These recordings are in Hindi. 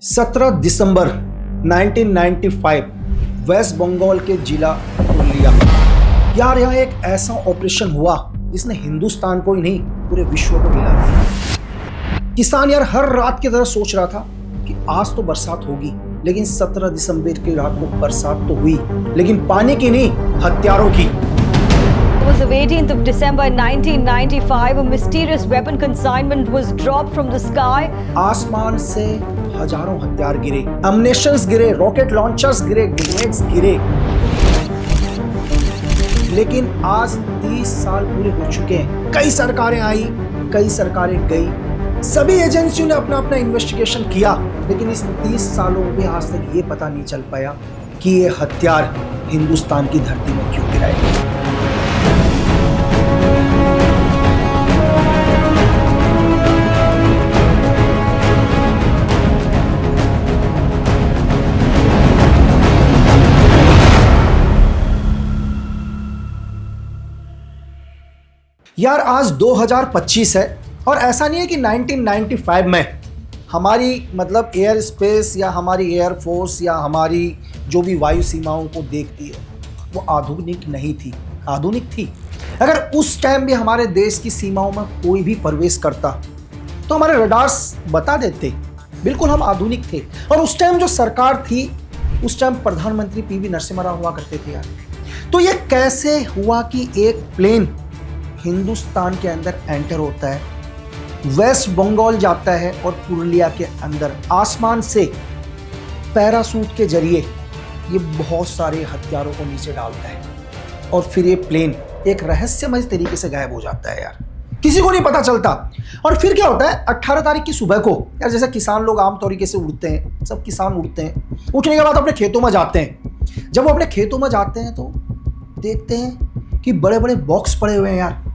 17 दिसंबर 1995 वेस्ट बंगाल के जिला पुरुलिया। यार यहाँ एक ऐसा ऑपरेशन हुआ जिसने हिंदुस्तान को ही नहीं पूरे विश्व को हिला दिया। किसान यार हर रात की तरह सोच रहा था कि आज तो बरसात होगी, लेकिन 17 दिसंबर की रात को बरसात तो हुई, लेकिन पानी की नहीं, हथियारों की। It was the 18th of December 1995. A mysterious weapon consignment was dropped from the sky. आसमान से हजारों हथियार गिरे, अम्युनिशंस गिरे, रॉकेट लॉन्चर्स गिरे, ग्रेनेड्स गिरे। लेकिन आज 30 साल पूरे हो चुके हैं। कई सरकारें आई, कई सरकारें गई, सभी एजेंसियों ने अपना अपना इन्वेस्टिगेशन किया, लेकिन इस 30 सालों में आज तक ये पता नहीं चल पाया कि ये हथियार हिंदुस्तान की धरती में क्यों गिराए गए। यार आज 2025 है और ऐसा नहीं है कि 1995 में हमारी मतलब एयर स्पेस या हमारी एयर फोर्स या हमारी जो भी वायु सीमाओं को देखती है वो आधुनिक नहीं थी, आधुनिक थी। अगर उस टाइम भी हमारे देश की सीमाओं में कोई भी प्रवेश करता तो हमारे रडार्स बता देते, बिल्कुल हम आधुनिक थे। और उस टाइम जो सरकार थी, उस टाइम प्रधानमंत्री पीवी नरसिम्हा राव हुआ करते थे यार। तो ये कैसे हुआ कि एक प्लेन हिंदुस्तान के अंदर एंटर होता है, वेस्ट बंगाल जाता है और पुरुलिया के अंदर आसमान से पैरासूट के जरिए ये बहुत सारे हथियारों को नीचे डालता है और फिर ये प्लेन एक रहस्यमय तरीके से गायब हो जाता है यार, किसी को नहीं पता चलता। और फिर क्या होता है 18 तारीख की सुबह को यार, जैसे किसान लोग आम तरीके से उड़ते हैं, सब किसान उड़ते हैं, उठने के बाद अपने खेतों में जाते हैं। जब वो अपने खेतों में जाते हैं तो देखते हैं कि बड़े बड़े बॉक्स पड़े हुए हैं यार।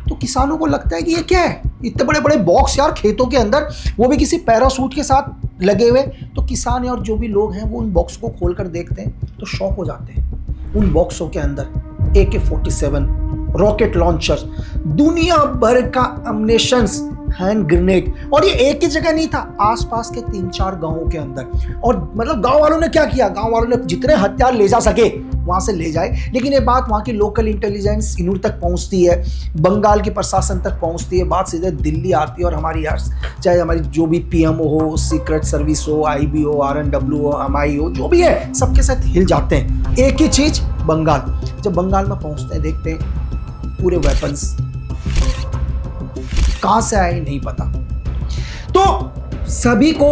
तो किसानों को लगता है कि ये क्या है, इतने बड़े बड़े बॉक्स यार खेतों के अंदर, वो भी किसी पैरासूट के साथ लगे हुए। तो किसान और जो भी लोग हैं वो उन बॉक्स को खोल कर देखते हैं तो शॉक हो जाते हैं। उन बॉक्सों के अंदर AK-47 रॉकेट लॉन्चर्स, दुनिया भर का अम्युनिशंस, हैंड ग्रेनेड। और ये एक ही जगह नहीं था, आसपास के 3-4 गांवों के अंदर। और मतलब गांव वालों ने क्या किया, गांव वालों ने जितने हथियार ले जा सके वहां से ले जाए। लेकिन ये बात वहां की लोकल इंटेलिजेंस इन्हूर तक पहुंचती है, बंगाल की प्रशासन तक पहुंचती है, बात सीधे दिल्ली आती है। और हमारी यार चाहे हमारी जो भी PMO हो, सीक्रेट सर्विस हो, IB हो, RNW हो, MI हो, जो भी है, सबके साथ हिल जाते हैं। एक ही चीज, बंगाल। जब बंगाल में पहुंचते हैं देखते हैं पूरे वेपन्स कहां से आए नहीं पता। तो सभी को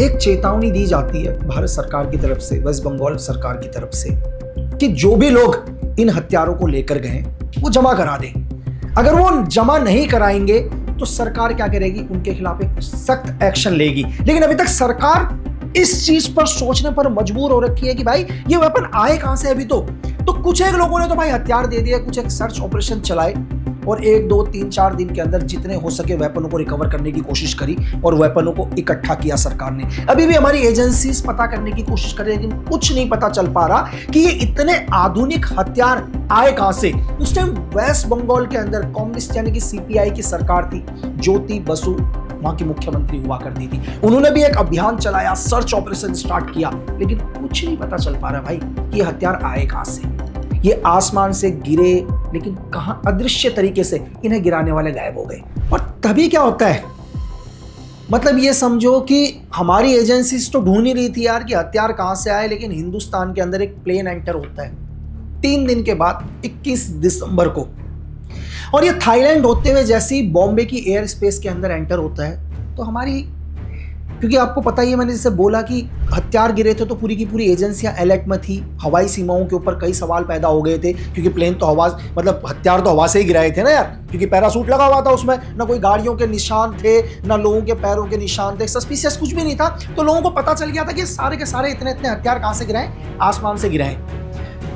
एक चेतावनी दी जाती है भारत सरकार की तरफ से, वेस्ट बंगाल सरकार की तरफ से, कि जो भी लोग इन हथियारों को लेकर गए वो जमा करा दें। अगर वो जमा नहीं कराएंगे तो सरकार क्या करेगी, उनके खिलाफ एक सख्त एक्शन लेगी। लेकिन अभी तक सरकार इस चीज पर सोचने पर मजबूर हो रखी है कि भाई ये वेपन आए कहां से। अभी तो कुछ एक लोगों ने तो भाई हथियार दे दिया, कुछ एक सर्च ऑपरेशन चलाए और 1, 2, 3, 4 दिन के अंदर जितने हो सके वेपनों को रिकवर करने की कोशिश करी और वेपनों को इकट्ठा किया सरकार ने। अभी भी हमारी एजेंसीज पता करने की कोशिश कर रही है, लेकिन कुछ नहीं पता चल पा रहा कि ये इतने आधुनिक हथियार आए कहां से। उस टाइम वेस्ट बंगाल के अंदर कम्युनिस्ट यानी कि CPI की सरकार थी, ज्योति बसु वहां की मुख्यमंत्री हुआ करती थी। उन्होंने भी एक अभियान चलाया, सर्च ऑपरेशन स्टार्ट किया, लेकिन कुछ नहीं पता चल पा रहा भाई कि ये हथियार आए कहां से। ये आसमान से गिरे, लेकिन कहां अदृश्य तरीके से इन्हें गिराने वाले गायब हो गए। और तभी क्या होता है, मतलब ये समझो कि हमारी एजेंसीज तो ढूंढ ही रही थी यार कि हथियार कहां से आए, लेकिन हिंदुस्तान के अंदर एक प्लेन एंटर होता है 3 दिन के बाद 21 दिसंबर को। और ये थाईलैंड होते हुए जैसे ही बॉम्बे की एयर स्पेस के अंदर एंटर होता है तो हमारी, क्योंकि आपको पता ही है, मैंने जैसे बोला कि हथियार गिरे थे तो पूरी की पूरी एजेंसियां अलर्ट में थी। हवाई सीमाओं के ऊपर कई सवाल पैदा हो गए थे, क्योंकि प्लेन तो हवा, मतलब हथियार तो हवा से ही गिराए थे ना यार, क्योंकि पैरासूट लगा हुआ था उसमें, ना कोई गाड़ियों के निशान थे, ना लोगों के पैरों के निशान थे, सस्पिशियस कुछ भी नहीं था। तो लोगों को पता चल गया था कि सारे के सारे इतने इतने हथियार कहां से गिराए, आसमान से गिराए।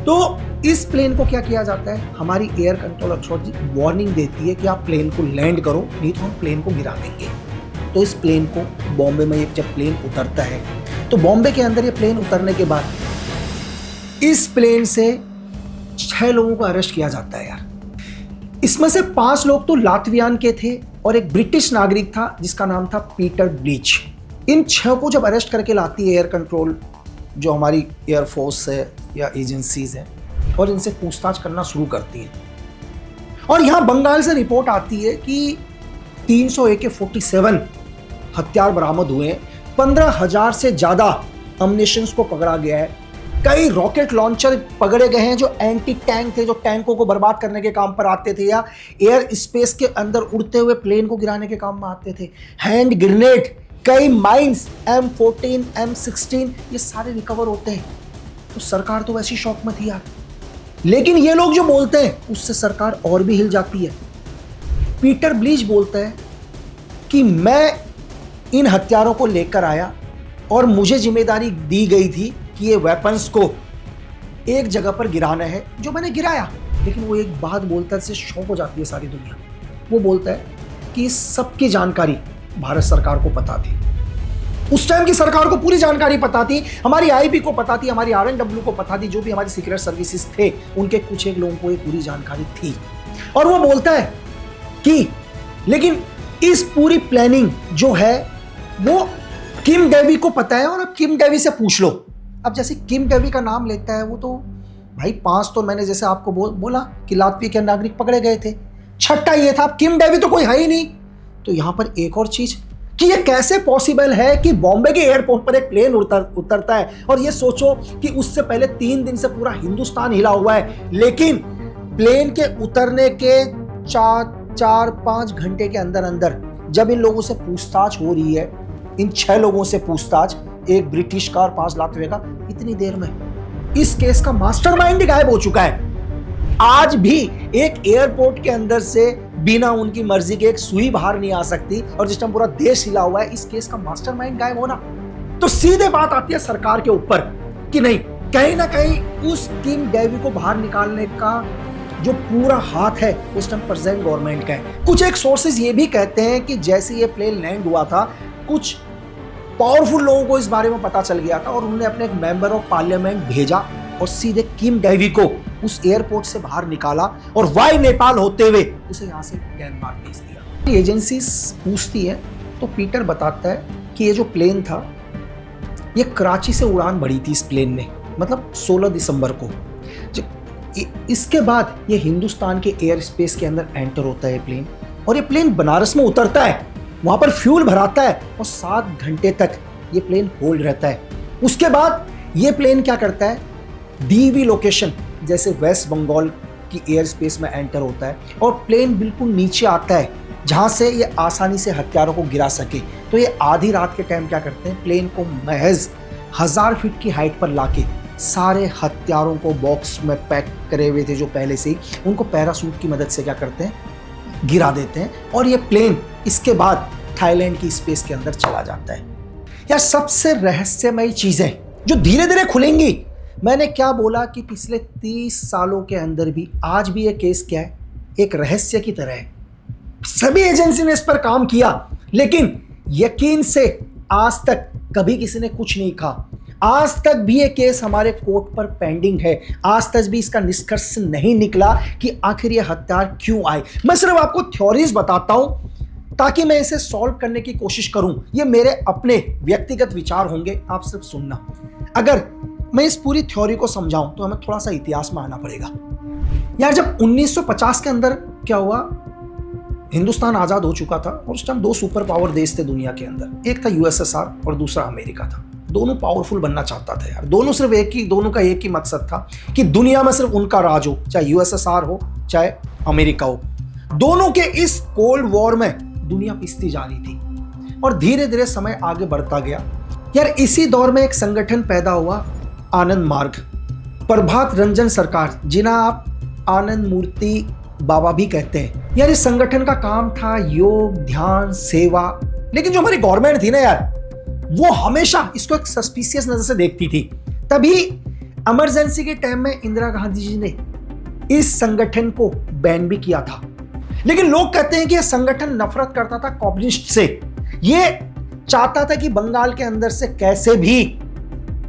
तो इस प्लेन को क्या किया जाता है, हमारी एयर कंट्रोल अथॉरिटी वार्निंग देती है कि आप प्लेन को लैंड करो, नहीं तो हम प्लेन को गिरा देंगे। तो इस प्लेन को बॉम्बे में जब प्लेन उतरता है तो बॉम्बे के अंदर ये प्लेन उतरने के बाद इस प्लेन से 6 लोगों को अरेस्ट किया जाता है यार। इसमें से 5 लोग तो लातवियान के थे और एक ब्रिटिश नागरिक था जिसका नाम था पीटर ब्लीच। इन 6 को जब अरेस्ट करके लाती है एयर कंट्रोल, जो हमारी एयरफोर्स है या एजेंसीज है, और इनसे पूछताछ करना शुरू करती है, और यहाँ बंगाल से रिपोर्ट आती है कि 300 AK-47 हथियार बरामद हुए हैं, 15,000 से ज़्यादा अम्युनिशंस को पकड़ा गया है, कई रॉकेट लॉन्चर पकड़े गए हैं जो एंटी टैंक थे, जो टैंकों को बर्बाद करने के काम पर आते थे या एयर स्पेस के अंदर उड़ते हुए प्लेन को गिराने के काम में आते थे, हैंड ग्रेनेड, कई माइंस, M14, M16, ये सारे रिकवर होते हैं। तो सरकार तो वैसी शौक में थी यार, लेकिन ये लोग जो बोलते हैं उससे सरकार और भी हिल जाती है। पीटर ब्लीच बोलता है कि मैं इन हथियारों को लेकर आया और मुझे जिम्मेदारी दी गई थी कि ये वेपन्स को एक जगह पर गिराना है, जो मैंने गिराया। लेकिन वो एक बात बोलता है, इससे शौक हो जाती है सारी दुनिया। वो बोलता है कि इस सब की जानकारी भारत सरकार को पता थी, उस टाइम की सरकार को पूरी जानकारी पता थी, हमारी आईबी को पता थी, हमारी RNW को पता थी, जो भी हमारी सीक्रेट सर्विसेज थे उनके कुछ एक लोगों को ये पूरी जानकारी थी। और वो बोलता है कि लेकिन इस पूरी प्लानिंग जो है वो किम डेवी को पता है, और अब किम डेवी से पूछ लो। अब जैसे किम डेवी का नाम लेता है वो, तो भाई 5 तो मैंने जैसे आपको बोला कि लातवी के नागरिक पकड़े गए थे, 6ठा ये था, अब किम डेवी तो कोई है ही नहीं। तो यहां पर एक और चीज कि ये कैसे पॉसिबल है कि बॉम्बे के एयरपोर्ट पर एक प्लेन उतरता है, और ये सोचो कि उससे पहले 3 दिन से पूरा हिंदुस्तान हिला हुआ है, लेकिन प्लेन के उतरने के 4-5 घंटे के अंदर अंदर जब इन लोगों से पूछताछ हो रही है, इन 6 लोगों से पूछताछ, एक ब्रिटिश का और 5 लातविया का, इतनी देर में इस केस का मास्टरमाइंड गायब हो चुका है। आज भी एक एयरपोर्ट के अंदर से बिना उनकी मर्जी के एक सुई बाहर नहीं आ सकती, और जिस टाइम पूरा देश हिला हुआ है, इस केस का मास्टरमाइंड गायब होना। तो सीधे बात आती है सरकार के ऊपर कि नहीं, कहीं ना कहीं उस किम डेवी को बाहर निकालने का जो पूरा हाथ है उस टाइम प्रेजेंट गवर्नमेंट का है। कुछ एक सोर्सेज ये भी कहते हैं कि जैसे ये प्लेन लैंड हुआ था, कुछ पावरफुल लोगों को इस बारे में पता चल गया था, और उन्होंने अपने एक मेंबर ऑफ पार्लियामेंट भेजा और सीधे किम डेवी को उस एयरपोर्ट से बाहर निकाला और वाई नेपाल होते हुए उसे यहां से डेनमार्क भेज दिया। एजेंसी पूछती है तो पीटर बताता है कि ये जो प्लेन था, ये कराची से उड़ान भरी थी इस प्लेन ने, मतलब 16 दिसंबर को। इसके बाद ये हिंदुस्तान के एयर स्पेस के अंदर एंटर होता है प्लेन, और ये प्लेन बनारस में उतरता है, वहां पर फ्यूल भराता है, और 7 घंटे तक ये प्लेन होल्ड रहता है। उसके बाद ये प्लेन क्या करता है, दी लोकेशन जैसे वेस्ट बंगाल की एयर स्पेस में एंटर होता है, और प्लेन बिल्कुल नीचे आता है जहां से ये आसानी से हथियारों को गिरा सके। तो ये आधी रात के टाइम क्या करते हैं, प्लेन को महज 1000 फीट की हाइट पर लाके सारे हथियारों को बॉक्स में पैक करे हुए थे जो पहले से ही, उनको पैरासूट की मदद से क्या करते हैं, गिरा देते हैं, और ये प्लेन इसके बाद थाईलैंड की स्पेस के अंदर चला जाता है। यार सबसे रहस्यमयी चीजें जो धीरे धीरे खुलेंगी, मैंने क्या बोला कि पिछले 30 सालों के अंदर भी आज भी ये केस क्या है, एक रहस्य की तरह है। सभी एजेंसी ने इस पर काम किया, लेकिन यकीन से आज तक कभी किसी ने कुछ नहीं कहा। आज तक भी ये केस हमारे कोर्ट पर पेंडिंग है, आज तक भी इसका निष्कर्ष नहीं निकला कि आखिर ये हथियार क्यों आए। मैं सिर्फ आपको थ्योरीज बताता हूं ताकि मैं इसे सॉल्व करने की कोशिश करूं। ये मेरे अपने व्यक्तिगत विचार होंगे, आप सिर्फ सुनना। अगर मैं इस पूरी थ्योरी को समझाऊं तो हमें थोड़ा सा इतिहास में आना पड़ेगा। यार जब 1950 के अंदर क्या हुआ, हिंदुस्तान आजाद हो चुका था, और उस टाइम 2 सुपर पावर देश थे दुनिया के अंदर, एक था USSR और दूसरा अमेरिका था। दोनों पावरफुल बनना चाहता था यार, दोनों का एक ही मकसद था कि दुनिया में सिर्फ उनका राज हो, चाहे USSR हो चाहे अमेरिका हो। दोनों के इस कोल्ड वॉर में दुनिया पिसती जा रही थी, और धीरे धीरे समय आगे बढ़ता गया। यार इसी दौर में एक संगठन पैदा हुआ, आनंद मार्ग। प्रभात रंजन सरकार, जिन्हें आप आनंद मूर्ति बाबा भी कहते हैं। यार इस संगठन का काम था योग, ध्यान, सेवा, लेकिन जो हमारी गवर्नमेंट थी ना यार, वो हमेशा इसको एक सस्पिशियस नजर से देखती थी। तभी इमरजेंसी के टाइम में इंदिरा गांधी जी ने इस संगठन को बैन भी किया था। लेकिन लोग कहते हैं कि यह संगठन नफरत करता था कम्युनिस्ट से। ये चाहता था कि बंगाल के अंदर से कैसे भी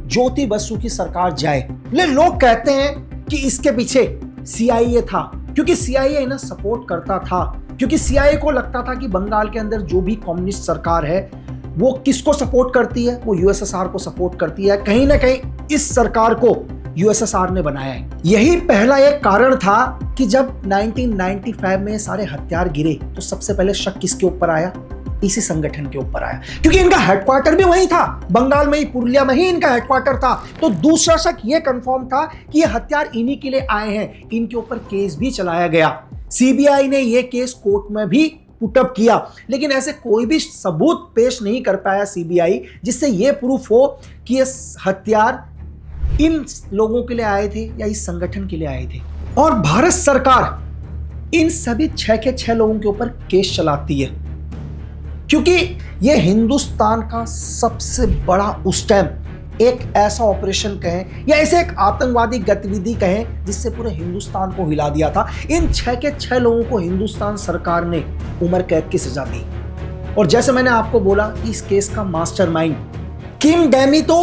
ज्योति बसु की सरकार जाए। लेकिन लोग कहते हैं कि इसके पीछे CIA था, क्योंकि CIA इन्हें सपोर्ट करता था, क्योंकि CIA को लगता था कि बंगाल के अंदर जो भी कम्युनिस्ट सरकार है वो किसको सपोर्ट करती है? वो यूएसएसआर को सपोर्ट करती है। कहीं ना कहीं इस सरकार को यूएसएसआर ने बनाया है। यही पहला एक कारण था कि जब 1995 में सारे हथियार गिरे तो सबसे पहले शक किसके ऊपर आया? इसी संगठन के ऊपर आया, क्योंकि इनका हेडक्वार्टर भी वहीं था, बंगाल में ही, पुरुलिया में ही इनका हेडक्वार्टर था। तो दूसरा शक यह कंफर्म था कि ये हथियार इन्हीं के लिए आए हैं। इनके ऊपर केस भी चलाया गया। सीबीआई ने यह केस कोर्ट में भी पुटअप किया, लेकिन ऐसे कोई भी सबूत पेश नहीं कर पाया सीबीआई जिससे यह प्रूफ हो कि ये हथियार इन लोगों के लिए आए थे या इस संगठन के लिए आए थे। और भारत सरकार इन सभी 6 के 6 लोगों के ऊपर केस चलाती है, क्योंकि यह हिंदुस्तान का सबसे बड़ा उस टाइम एक ऐसा ऑपरेशन कहें या ऐसे एक आतंकवादी गतिविधि कहें जिससे पूरे हिंदुस्तान को हिला दिया था। इन 6 के 6 लोगों को हिंदुस्तान सरकार ने उम्र कैद की सजा दी। और जैसे मैंने आपको बोला कि इस केस का मास्टरमाइंड किम डैमी तो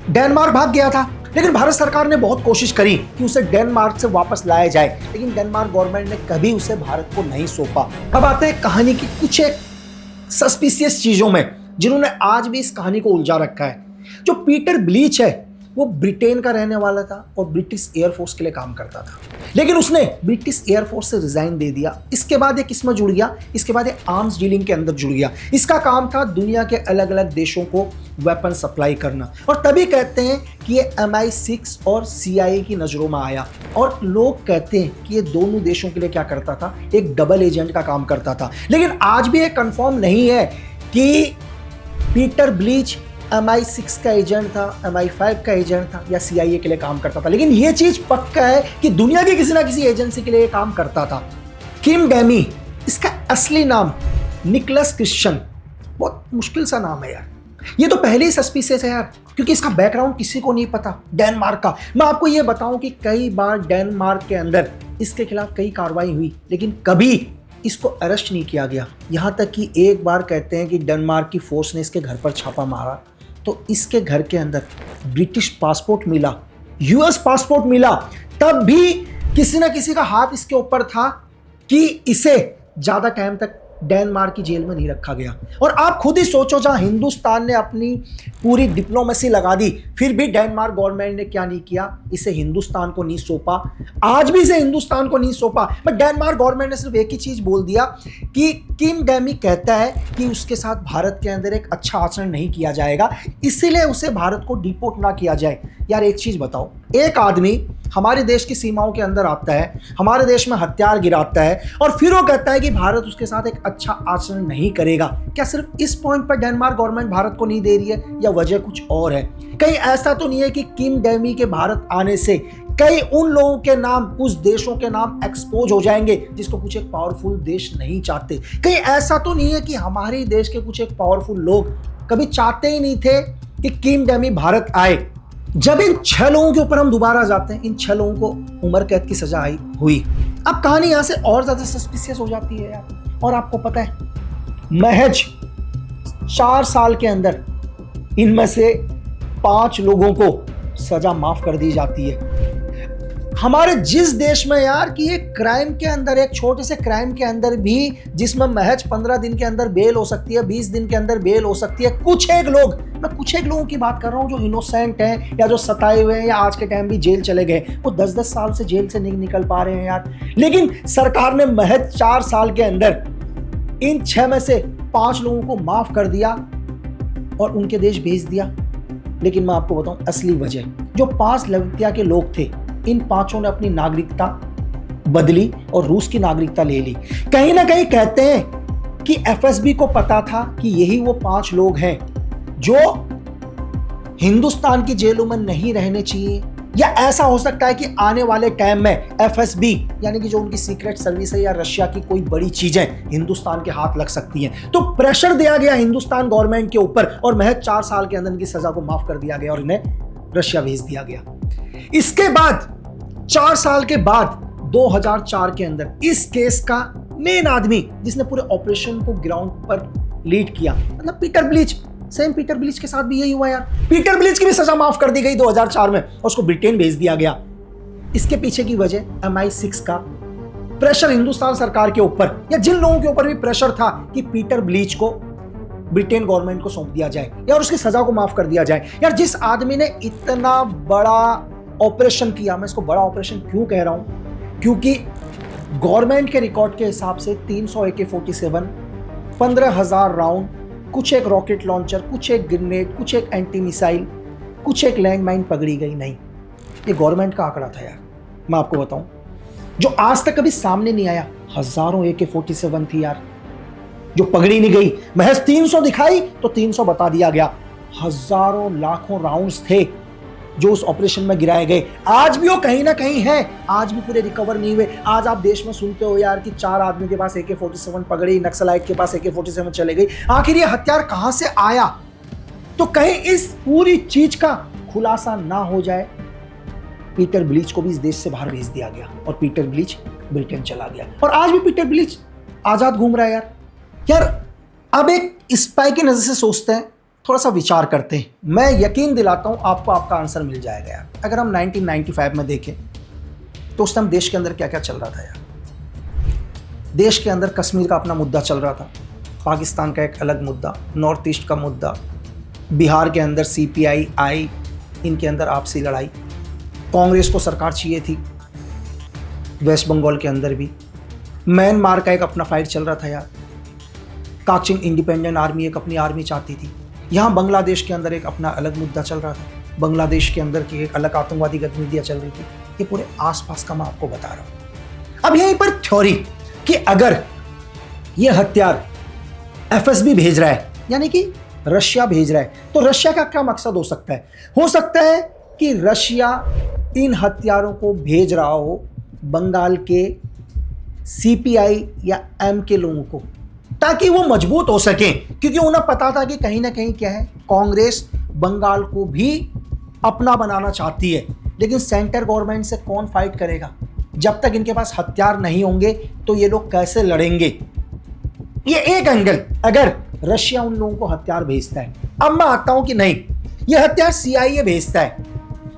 डेनमार्क भाग गया था, लेकिन भारत सरकार ने बहुत कोशिश करी कि उसे डेनमार्क से वापस लाया जाए, लेकिन डेनमार्क गवर्नमेंट ने कभी उसे भारत को नहीं सौंपा। अब आते हैं कहानी की कुछ एक सस्पिशियस चीजों में जिन्होंने आज भी इस कहानी को उलझा रखा है। जो पीटर ब्लीच है वो ब्रिटेन का रहने वाला था और ब्रिटिश एयरफोर्स के लिए काम करता था, लेकिन उसने ब्रिटिश एयरफोर्स से रिजाइन दे दिया। इसके बाद ये किसमें जुड़ गया? इसके बाद ये आर्म्स डीलिंग के अंदर जुड़ गया। इसका काम था दुनिया के अलग अलग देशों को वेपन सप्लाई करना। और तभी कहते हैं कि ये MI6 और CIA की नज़रों में आया। और लोग कहते हैं कि ये दोनों देशों के लिए क्या करता था? एक डबल एजेंट का काम करता था। लेकिन आज भी ये कंफर्म नहीं है कि पीटर ब्लीच MI6 का एजेंट था, MI5 का एजेंट था या CIA के लिए काम करता था। लेकिन यह चीज पक्का है कि दुनिया की किसी ना किसी एजेंसी के लिए काम करता था। किम डैमी, इसका असली नाम निकोलस क्रिश्चियन, बहुत मुश्किल सा नाम है यार। ये तो पहले ही सस्पिशियस है यार, क्योंकि इसका बैकग्राउंड किसी को नहीं पता डेनमार्क का। मैं आपको ये बताऊं कि कई बार डेनमार्क के अंदर इसके खिलाफ कई कार्रवाई हुई, लेकिन कभी इसको अरेस्ट नहीं किया गया। यहां तक कि एक बार कहते हैं कि डेनमार्क की फोर्स ने इसके घर पर छापा मारा तो इसके घर के अंदर ब्रिटिश पासपोर्ट मिला, US पासपोर्ट मिला, तब भी किसी ना किसी का हाथ इसके ऊपर था कि इसे ज्यादा टाइम तक डेनमार्क की जेल में नहीं रखा गया। और आप खुद ही सोचो, जहां हिंदुस्तान ने अपनी पूरी डिप्लोमेसी लगा दी, फिर भी डेनमार्क गवर्नमेंट ने क्या नहीं किया? इसे हिंदुस्तान को नहीं सौंपा। आज भी इसे हिंदुस्तान को नहीं सौंपा। बट डेनमार्क गवर्नमेंट ने सिर्फ एक ही चीज बोल दिया कि किम डैमी कहता है कि उसके साथ भारत के अंदर एक अच्छा आचरण नहीं किया जाएगा, इसीलिए उसे भारत को डिपोर्ट ना किया जाए। यार एक चीज बताओ, एक आदमी हमारे देश की सीमाओं के अंदर आता है, हमारे देश में हथियार गिराता है और फिर वो कहता है कि भारत उसके साथ एक अच्छा आचरण नहीं करेगा। क्या सिर्फ इस पॉइंट पर डेनमार्क गवर्नमेंट भारत को नहीं दे रही है या वजह कुछ और है? कहीं ऐसा तो नहीं है कि किम डैमी के भारत आने से कई उन लोगों के नाम, उस देशों के नाम एक्सपोज हो जाएंगे जिसको कुछ एक पावरफुल देश नहीं चाहते? कहीं ऐसा तो नहीं है कि हमारे देश के कुछ एक पावरफुल लोग कभी चाहते ही नहीं थे कि किम डैमी भारत आए? जब इन 6 लोगों के ऊपर हम दोबारा जाते हैं, इन 6 लोगों को उम्र कैद की सजा आई हुई। अब कहानी यहां से और ज्यादा सस्पिशियस हो जाती है यार। और आपको पता है, महज 4 साल के अंदर इनमें से 5 लोगों को सजा माफ कर दी जाती है। हमारे जिस देश में यार कि एक क्राइम के अंदर, एक छोटे से क्राइम के अंदर भी जिसमें महज 15 दिन के अंदर बेल हो सकती है, 20 दिन के अंदर बेल हो सकती है, कुछ एक लोग, मैं कुछ एक लोगों की बात कर रहा हूं जो इनोसेंट हैं या जो सताए हुए हैं या आज के टाइम भी जेल चले गए, वो 10-10 साल से जेल से नहीं निकल पा रहे हैं यार। लेकिन सरकार ने महज 4 साल के अंदर इन 6 में से 5 लोगों को माफ कर दिया और उनके देश भेज दिया। लेकिन मैं आपको बताऊं असली वजह, जो 5 लवित्या के लोग थे, इन 5 ने अपनी नागरिकता बदली और रूस की नागरिकता ले ली। कहीं ना कहीं कहते हैं कि FSB को पता था कि यही वो 5 लोग हैं जो हिंदुस्तान की जेलों में नहीं रहने चाहिए, या ऐसा हो सकता है कि आने वाले टाइम में FSB यानी कि जो उनकी सीक्रेट सर्विस है या रशिया की कोई बड़ी चीजें हिंदुस्तान के हाथ लग सकती हैं। तो प्रेशर दिया गया हिंदुस्तान गवर्नमेंट के ऊपर और महज 4 साल के अंदर इनकी सजा को माफ कर दिया गया और इन्हें रशिया भेज दिया गया। इसके बाद 4 साल के बाद 2004 के अंदर इस केस का मेन आदमी जिसने पूरे ऑपरेशन को ग्राउंड पर लीड किया, मतलब Peter bleach, same Peter bleach के साथ भी यही हुआ यार। पीटर ब्लीच की भी सजा माफ कर दी गई 2004 में और उसको ब्रिटेन भेज दिया गया। इसके पीछे की वजह MI6 का प्रेशर हिंदुस्तान सरकार के ऊपर, या जिन लोगों के ऊपर भी प्रेशर था कि पीटर ब्लीच को ब्रिटेन गवर्नमेंट को सौंप दिया जाए या उसकी सजा को माफ कर दिया जाए। यार जिस आदमी ने इतना बड़ा ऑपरेशन किया, मैं इसको बड़ा ऑपरेशन क्यों कह रहा हूं, क्योंकि गवर्नमेंट के रिकॉर्ड के हिसाब से 300 AK-47, 15,000 राउंड, कुछ एक रॉकेट लॉन्चर, कुछ एक ग्रेनेड, कुछ एक एंटी मिसाइल, कुछ एक लैंड माइन पकड़ी गई नहीं। ये गवर्नमेंट का आंकड़ा था यार, मैं आपको बताऊं, जो आज तक कभी सामने नहीं आया। हजारों AK-47 थी यार जो पकड़ी नहीं गई। महज 300 दिखाई तो 300 बता दिया गया। हजारों लाखों राउंड्स थे जो उस ऑपरेशन में गिराए गए। आज भी वो कहीं ना कहीं है, आज भी पूरे रिकवर नहीं हुए। आज आप देश में सुनते हो यार कि 4 आदमी के पास AK-47 पकड़ी, नक्सलाइट के पास AK-47 चले गई। आखिर ये हथियार कहां से आया? तो कहीं इस पूरी चीज का खुलासा ना हो जाए, पीटर ब्लीच को भी इस देश से बाहर भेज दिया गया और पीटर ब्लीच ब्रिटेन चला गया। और आज भी पीटर ब्लीच आजाद घूम रहा है यार। यार अब एक स्पाई की नजर से सोचते हैं, थोड़ा सा विचार करते हैं। मैं यकीन दिलाता हूं आपको आपका आंसर मिल जाएगा यार। अगर हम 1995 में देखें तो उस टाइम देश के अंदर क्या क्या चल रहा था यार। देश के अंदर कश्मीर का अपना मुद्दा चल रहा था, पाकिस्तान का एक अलग मुद्दा, नॉर्थ ईस्ट का मुद्दा, बिहार के अंदर CPI आई, इनके अंदर आपसी लड़ाई, कांग्रेस को सरकार चाहिए थी, वेस्ट बंगाल के अंदर भी म्यांमार का एक अपना फाइट चल रहा था यार। काचिन इंडिपेंडेंट आर्मी एक अपनी आर्मी चाहती थी। यहाँ बांग्लादेश के अंदर एक अपना अलग मुद्दा चल रहा था, बांग्लादेश के अंदर की एक अलग आतंकवादी गतिविधियां चल रही थी। ये पूरे आसपास का मैं आपको बता रहा हूं। अब यहीं पर थ्योरी कि अगर ये हथियार FSB भेज रहा है, यानी कि रशिया भेज रहा है, तो रशिया का क्या मकसद हो सकता है? हो सकता है कि रशिया इन हथियारों को भेज रहा हो बंगाल के CPI या M के लोगों को, ताकि वो मजबूत हो सके, क्योंकि उन्हें पता था कि कहीं ना कहीं क्या है, कांग्रेस बंगाल को भी अपना बनाना चाहती है। लेकिन सेंटर गवर्नमेंट से कौन फाइट करेगा? जब तक इनके पास हथियार नहीं होंगे तो ये लोग कैसे लड़ेंगे? ये एक एंगल, अगर रशिया उन लोगों को हथियार भेजता है। अब मैं आता हूं कि नहीं, ये हथियार CIA भेजता है।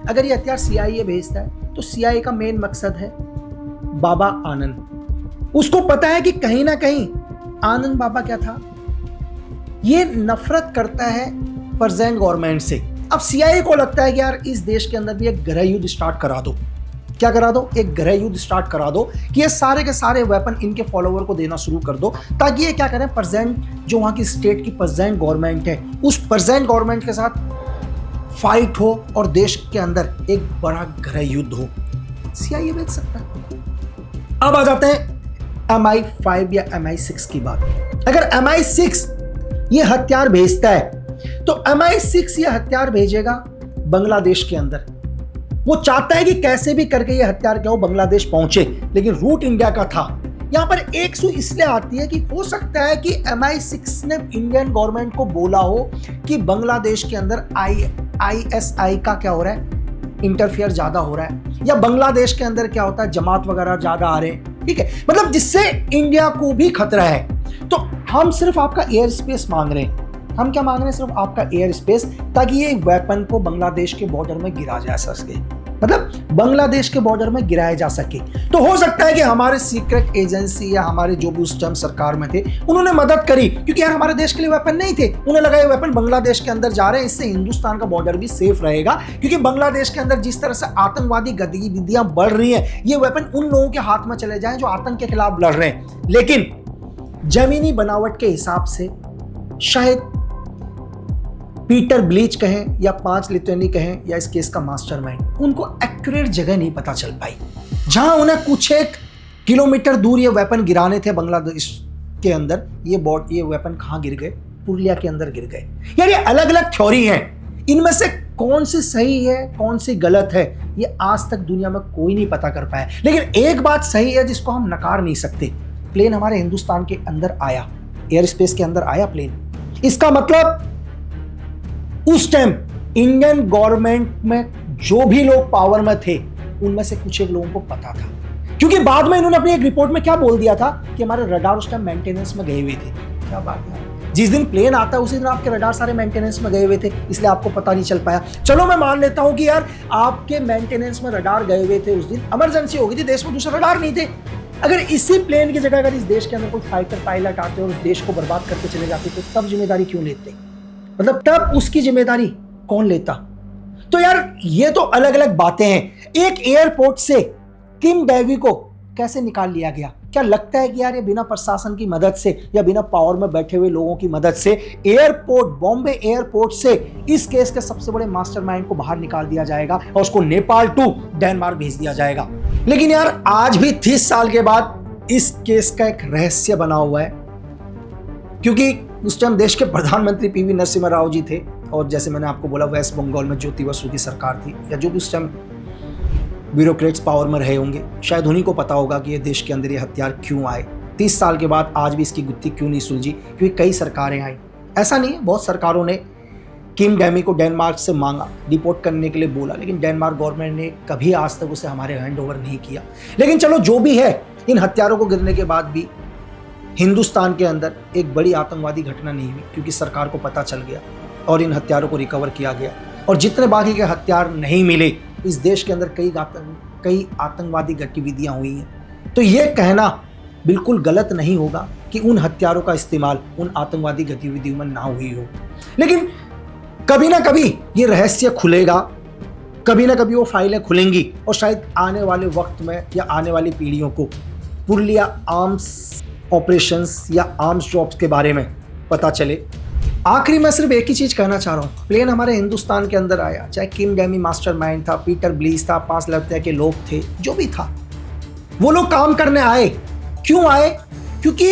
अगर ये हथियार CIA भेजता है तो CIA का मेन मकसद है बाबा आनंद। उसको पता है कि कहीं ना कहीं आनंद बाबा क्या था, ये नफरत करता है प्रेजेंट गवर्नमेंट से। अब CIA को लगता है कि यार इस देश के अंदर भी एक गृह युद्ध स्टार्ट करा दो। क्या करा दो? एक गृह युद्ध स्टार्ट करा दो कि ये सारे के सारे वेपन इनके फॉलोवर को देना शुरू कर दो, ताकि ये क्या करें, प्रेजेंट जो वहां की स्टेट की प्रेजेंट गवर्नमेंट है, उस प्रेजेंट गवर्नमेंट के साथ फाइट हो और देश के अंदर एक बड़ा गृह युद्ध हो। CIA भेज सकता है। अब आ जाते हैं MI5 या MI6 की बात। अगर MI6 ये हथियार भेजता है तो MI6 ये हथियार भेजेगा बांग्लादेश के अंदर। वो चाहता है कि कैसे भी करके ये हथियार क्या हो बांग्लादेश पहुंचे, लेकिन रूट इंडिया का था। यहां पर एक सू इसलिए आती है कि हो सकता है कि MI6 ने इंडियन गवर्नमेंट को बोला हो कि बांग्लादेश के अंदर ISI का क्या हो रहा है, इंटरफियर ज्यादा हो रहा है, या बांग्लादेश के अंदर क्या होता है, जमात वगैरह ज्यादा आ रहे हैं, ठीक है, मतलब जिससे इंडिया को भी खतरा है। तो हम सिर्फ आपका एयर स्पेस मांग रहे हैं। हम क्या मांग रहे हैं? सिर्फ आपका एयर स्पेस, ताकि ये वेपन को बांग्लादेश के बॉर्डर में गिरा जा सके, मतलब बांग्लादेश के बॉर्डर में गिराया जा सके। तो हो सकता है कि हमारे सीक्रेट एजेंसी या हमारे जो भी उस टाइम सरकार में थे, उन्होंने मदद करी, क्योंकि यार हमारे देश के लिए वेपन नहीं थे। उन्हें लगा ये वेपन बांग्लादेश के अंदर जा रहे हैं, इससे हिंदुस्तान का बॉर्डर भी सेफ रहेगा, क्योंकि बांग्लादेश के अंदर जिस तरह से आतंकवादी गतिविधियां बढ़ रही हैं, ये वेपन उन लोगों के हाथ में चले जाएं जो आतंक के खिलाफ लड़ रहे हैं। लेकिन जमीनी बनावट के हिसाब से शायद पीटर ब्लीच कहें या 5 लिथुआनी कहें या इस केस का मास्टरमाइंड, उनको एक्यूरेट जगह नहीं पता चल पाई जहां उन्हें कुछ एक किलोमीटर दूर ये वेपन गिराने थे बांग्लादेश के अंदर। ये वेपन कहां गिर गए? पुरुलिया के अंदर गिर गए। यार ये अलग अलग थ्योरी है, इनमें से कौन सी सही है कौन सी गलत है, ये आज तक दुनिया में कोई नहीं पता कर पाया। लेकिन एक बात सही है जिसको हम नकार नहीं सकते, प्लेन हमारे हिंदुस्तान के अंदर आया, एयर स्पेस के अंदर आया प्लेन। इसका मतलब उस टाइम इंडियन गवर्नमेंट में जो भी लोग पावर में थे, उनमें से कुछ एक लोगों को पता था, क्योंकि बाद में इन्होंने अपनी एक रिपोर्ट में क्या बोल दिया था कि हमारे रडार उस टाइम मेंटेनेंस में गए हुए थे। क्या बात है, जिस दिन प्लेन आता है उसी दिन आपके रडार सारे मेंटेनेंस में गए हुए थे, इसलिए आपको पता नहीं चल पाया। चलो मैं मान लेता हूं कि यार आपके मेंटेनेंस में रडार गए हुए थे, उस दिन इमरजेंसी हो गई थी, देश में दूसरे रडार नहीं थे, अगर इसी प्लेन की जगह अगर इस देश के अंदर कोई फाइटर पायलट आते और उस देश को बर्बाद करके चले जाते तो तब जिम्मेदारी क्यों लेते? मतलब तब उसकी जिम्मेदारी कौन लेता? तो यार ये तो अलग अलग बातें हैं। एक एयरपोर्ट से किम डेवी को कैसे निकाल लिया गया? क्या लगता है कि यार ये बिना प्रशासन की मदद से या बिना पावर में बैठे हुए लोगों की मदद से एयरपोर्ट, बॉम्बे एयरपोर्ट से इस केस के सबसे बड़े मास्टरमाइंड को बाहर निकाल दिया जाएगा और उसको नेपाल टू डेनमार्क भेज दिया जाएगा? लेकिन यार आज भी 30 साल के बाद इस केस का एक रहस्य बना हुआ है, क्योंकि उस टाइम देश के प्रधानमंत्री पीवी नरसिम्हा राव जी थे और जैसे मैंने आपको बोला वेस्ट बंगाल में ज्योति बसु की सरकार थी, या जो भी उस टाइम ब्यूरोक्रेट्स पावर में रहे होंगे, शायद उन्हीं को पता होगा कि ये देश के अंदर ये हथियार क्यों आए। 30 साल के बाद आज भी इसकी गुत्थी क्यों नहीं सुलझी? क्योंकि कई सरकारें आई, ऐसा नहीं है, बहुत सरकारों ने किम डेमी को डेनमार्क से मांगा, डिपोर्ट करने के लिए बोला, लेकिन डेनमार्क गवर्नमेंट ने कभी आज तक उसे हमारे हैंड ओवर नहीं किया। लेकिन चलो जो भी है, इन हथियारों को गिरने के बाद भी हिंदुस्तान के अंदर एक बड़ी आतंकवादी घटना नहीं हुई, क्योंकि सरकार को पता चल गया और इन हथियारों को रिकवर किया गया। और जितने बाकी के हथियार नहीं मिले, इस देश के अंदर कई आतंकवादी गतिविधियां हुई हैं। तो ये कहना बिल्कुल गलत नहीं होगा कि उन हथियारों का इस्तेमाल उन आतंकवादी गतिविधियों में ना हुई हो। लेकिन कभी ना कभी ये रहस्य खुलेगा, कभी ना कभी वो फाइलें खुलेंगी और शायद आने वाले वक्त में या आने वाली पीढ़ियों को पुरलिया आर्म्स ऑपरेशंस या आर्म्स जॉब्स के बारे में पता चले। आखिरी मैं सिर्फ एक ही चीज कहना चाह रहा हूँ, प्लेन हमारे हिंदुस्तान के अंदर आया, चाहे किम डेमी मास्टरमाइंड था, पीटर ब्लीस था, 5 लाख के लोग थे, जो भी था, वो लोग काम करने आए। क्यों आए? क्योंकि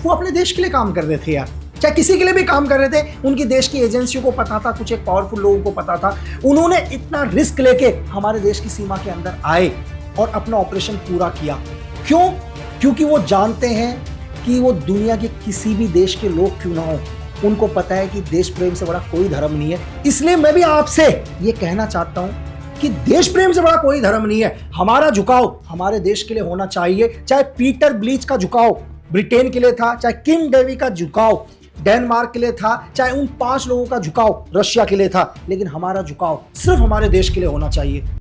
वो अपने देश के लिए काम कर रहे थे यार, चाहे किसी के लिए भी काम कर रहे थे, उनकी देश की एजेंसियों को पता था, कुछ एक पावरफुल लोगों को पता था, उन्होंने इतना रिस्क लेके हमारे देश की सीमा के अंदर आए और अपना ऑपरेशन पूरा किया। क्यों? क्योंकि वो जानते हैं कि वो दुनिया के किसी भी देश के लोग क्यों ना हो, उनको पता है कि देश प्रेम से बड़ा कोई धर्म नहीं है। इसलिए मैं भी आपसे ये कहना चाहता हूं कि देश प्रेम से बड़ा कोई धर्म नहीं है। हमारा झुकाव हमारे देश के लिए होना चाहिए, चाहे पीटर ब्लीच का झुकाव ब्रिटेन के लिए था, चाहे किम डेवी का झुकाव डेनमार्क के लिए था, चाहे उन 5 लोगों का झुकाव रशिया के लिए था, लेकिन हमारा झुकाव सिर्फ हमारे देश के लिए होना चाहिए।